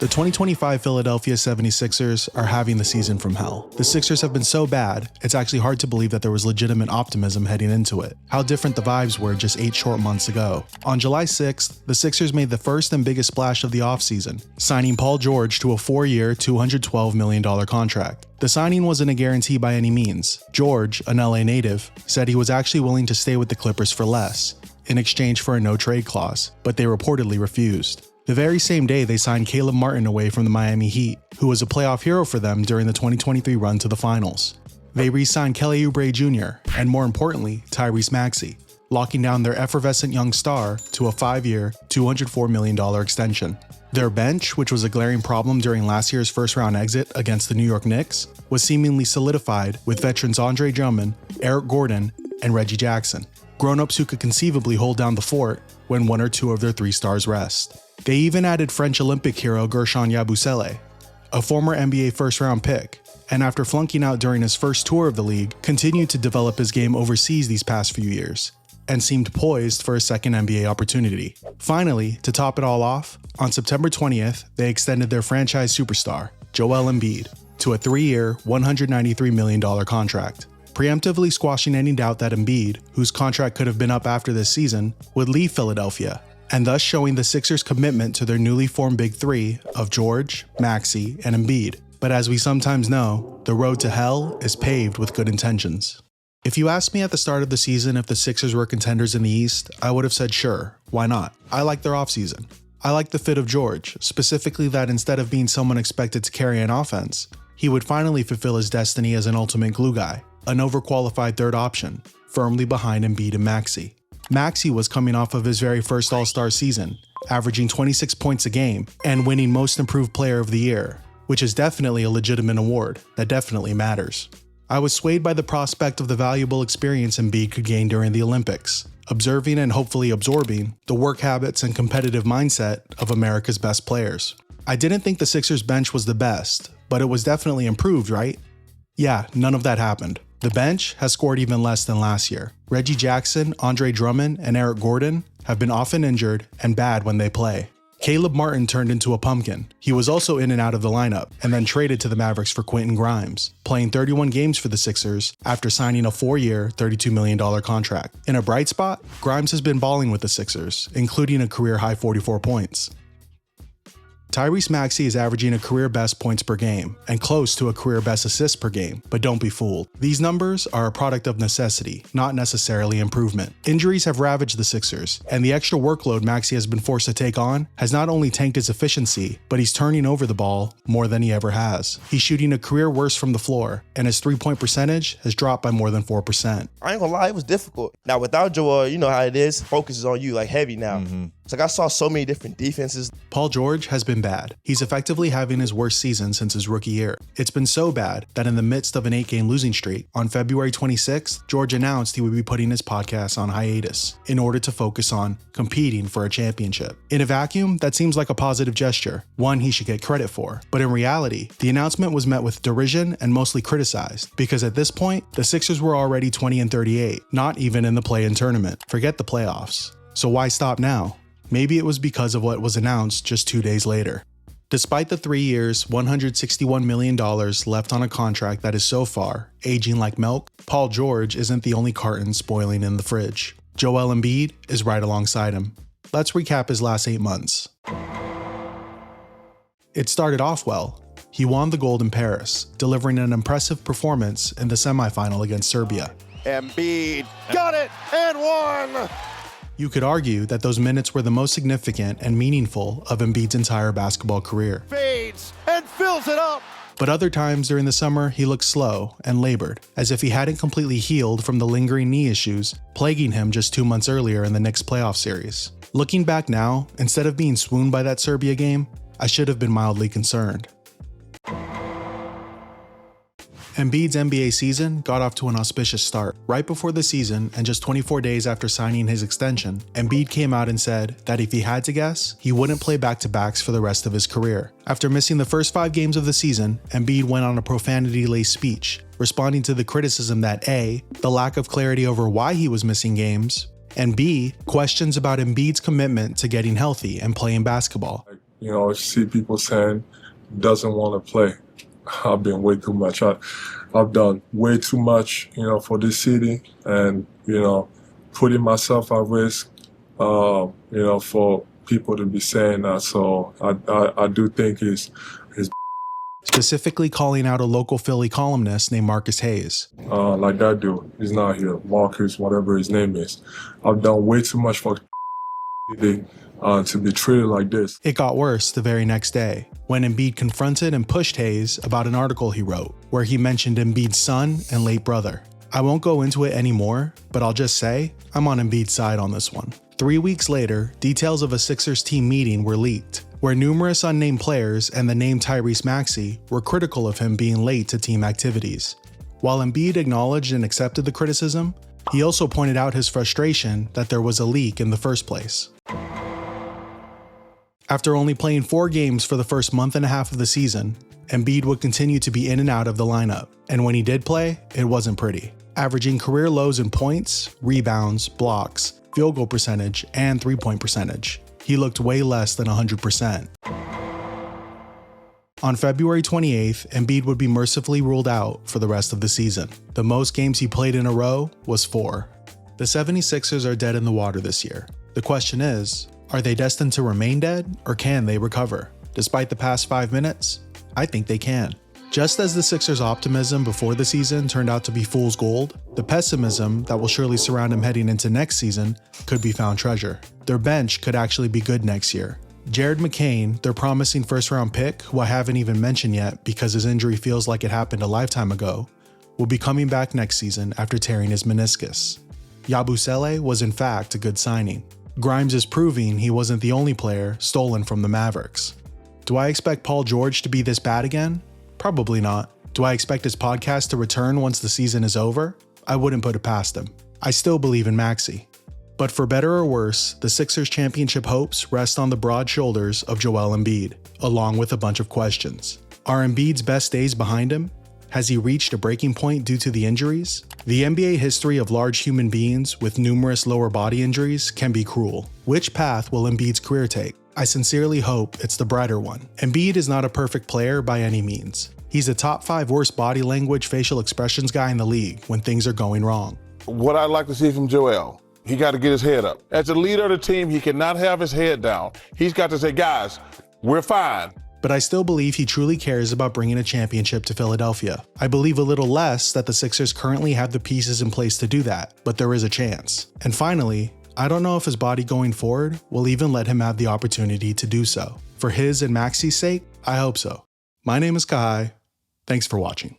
The 2025 Philadelphia 76ers are having the season from hell. The Sixers have been so bad, it's actually hard to believe that there was legitimate optimism heading into it. How different the vibes were just 8 short months ago. On July 6th, the Sixers made the first and biggest splash of the offseason, signing Paul George to a 4-year, $212 million contract. The signing wasn't a guarantee by any means. George, an LA native, said he was actually willing to stay with the Clippers for less, in exchange for a no-trade clause, but they reportedly refused. The very same day, they signed Caleb Martin away from the Miami Heat, who was a playoff hero for them during the 2023 run to the finals. They re-signed Kelly Oubre Jr., and more importantly, Tyrese Maxey, locking down their effervescent young star to a 5-year, $204 million extension. Their bench, which was a glaring problem during last year's first-round exit against the New York Knicks, was seemingly solidified with veterans Andre Drummond, Eric Gordon, and Reggie Jackson, grown-ups who could conceivably hold down the fort when 1 or 2 of their 3 stars rest. They even added French Olympic hero Guerschon Yabusele, a former NBA first-round pick, and after flunking out during his first tour of the league, continued to develop his game overseas these past few years, and seemed poised for a second NBA opportunity. Finally, to top it all off, on September 20th, they extended their franchise superstar, Joel Embiid, to a 3-year, $193 million contract, preemptively squashing any doubt that Embiid, whose contract could have been up after this season, would leave Philadelphia, and thus showing the Sixers' commitment to their newly formed Big Three of George, Maxey, and Embiid. But as we sometimes know, the road to hell is paved with good intentions. If you asked me at the start of the season if the Sixers were contenders in the East, I would have said sure, why not? I like their offseason. I like the fit of George, specifically that instead of being someone expected to carry an offense, he would finally fulfill his destiny as an ultimate glue guy, an overqualified third option, firmly behind Embiid and Maxey. Maxey was coming off of his very first All-Star season, averaging 26 points a game and winning Most Improved Player of the Year, which is definitely a legitimate award that definitely matters. I was swayed by the prospect of the valuable experience Embiid could gain during the Olympics, observing and hopefully absorbing the work habits and competitive mindset of America's best players. I didn't think the Sixers bench was the best, but it was definitely improved, right? Yeah, none of that happened. The bench has scored even less than last year. Reggie Jackson, Andre Drummond, and Eric Gordon have been often injured and bad when they play. Caleb Martin turned into a pumpkin. He was also in and out of the lineup, and then traded to the Mavericks for Quentin Grimes, playing 31 games for the Sixers after signing a 4-year, $32 million contract. In a bright spot, Grimes has been balling with the Sixers, including a career-high 44 points. Tyrese Maxey is averaging a career-best points per game, and close to a career-best assists per game, but don't be fooled. These numbers are a product of necessity, not necessarily improvement. Injuries have ravaged the Sixers, and the extra workload Maxey has been forced to take on has not only tanked his efficiency, but he's turning over the ball more than he ever has. He's shooting a career worst from the floor, and his 3-point percentage has dropped by more than 4%. I ain't gonna lie, it was difficult. Now, without Joel, you know how it is, focus is on you, like heavy now. It's like I saw so many different defenses. Paul George has been bad. He's effectively having his worst season since his rookie year. It's been so bad that in the midst of an 8-game losing streak, on February 26th, George announced he would be putting his podcast on hiatus in order to focus on competing for a championship. In a vacuum, that seems like a positive gesture, one he should get credit for. But in reality, the announcement was met with derision and mostly criticized, because at this point, the Sixers were already 20-38, not even in the play-in tournament. Forget the playoffs. So why stop now? Maybe it was because of what was announced just 2 days later. Despite the 3 years, $161 million left on a contract that is so far aging like milk, Paul George isn't the only carton spoiling in the fridge. Joel Embiid is right alongside him. Let's recap his last 8 months. It started off well. He won the gold in Paris, delivering an impressive performance in the semifinal against Serbia. Embiid got it and won! You could argue that those minutes were the most significant and meaningful of Embiid's entire basketball career. Fades and fills it up! But other times during the summer, he looked slow and labored, as if he hadn't completely healed from the lingering knee issues plaguing him just 2 months earlier in the Knicks playoff series. Looking back now, instead of being swooned by that Serbia game, I should have been mildly concerned. Embiid's NBA season got off to an auspicious start. Right before the season, and just 24 days after signing his extension, Embiid came out and said that if he had to guess, he wouldn't play back-to-backs for the rest of his career. After missing the first 5 games of the season, Embiid went on a profanity-laced speech, responding to the criticism that A, the lack of clarity over why he was missing games, and B, questions about Embiid's commitment to getting healthy and playing basketball. see people saying doesn't want to play. I've been way too much. I've done way too much, for this city, and, putting myself at risk, for people to be saying that. So I do think it's specifically calling out a local Philly columnist named Marcus Hayes. Like that dude, he's not here. Marcus, whatever his name is. I've done way too much for to be treated like this. It got worse the very next day, when Embiid confronted and pushed Hayes about an article he wrote, where he mentioned Embiid's son and late brother. I won't go into it anymore, but I'll just say, I'm on Embiid's side on this one. 3 weeks later, details of a Sixers team meeting were leaked, where numerous unnamed players and the name Tyrese Maxey were critical of him being late to team activities. While Embiid acknowledged and accepted the criticism, he also pointed out his frustration that there was a leak in the first place. After only playing 4 games for the first month and a half of the season, Embiid would continue to be in and out of the lineup, and when he did play, it wasn't pretty. Averaging career lows in points, rebounds, blocks, field goal percentage, and three-point percentage. He looked way less than 100%. On February 28th, Embiid would be mercifully ruled out for the rest of the season. The most games he played in a row was 4. The 76ers are dead in the water this year. The question is, are they destined to remain dead, or can they recover? Despite the past 5 minutes, I think they can. Just as the Sixers' optimism before the season turned out to be fool's gold, the pessimism that will surely surround him heading into next season could be found treasure. Their bench could actually be good next year. Jared McCain, their promising first-round pick, who I haven't even mentioned yet because his injury feels like it happened a lifetime ago, will be coming back next season after tearing his meniscus. Yabusele was in fact a good signing. Grimes is proving he wasn't the only player stolen from the Mavericks. Do I expect Paul George to be this bad again? Probably not. Do I expect his podcast to return once the season is over? I wouldn't put it past him. I still believe in Maxey. But for better or worse, the Sixers' championship hopes rest on the broad shoulders of Joel Embiid, along with a bunch of questions. Are Embiid's best days behind him? Has he reached a breaking point due to the injuries? The NBA history of large human beings with numerous lower body injuries can be cruel. Which path will Embiid's career take? I sincerely hope it's the brighter one. Embiid is not a perfect player by any means. He's a top 5 worst body language facial expressions guy in the league when things are going wrong. What I'd like to see from Joel, he got to get his head up. As the leader of the team, he cannot have his head down. He's got to say, guys, we're fine. But I still believe he truly cares about bringing a championship to Philadelphia. I believe a little less that the Sixers currently have the pieces in place to do that, but there is a chance. And finally, I don't know if his body going forward will even let him have the opportunity to do so. For his and Maxey's sake, I hope so. My name is Kai. Thanks for watching.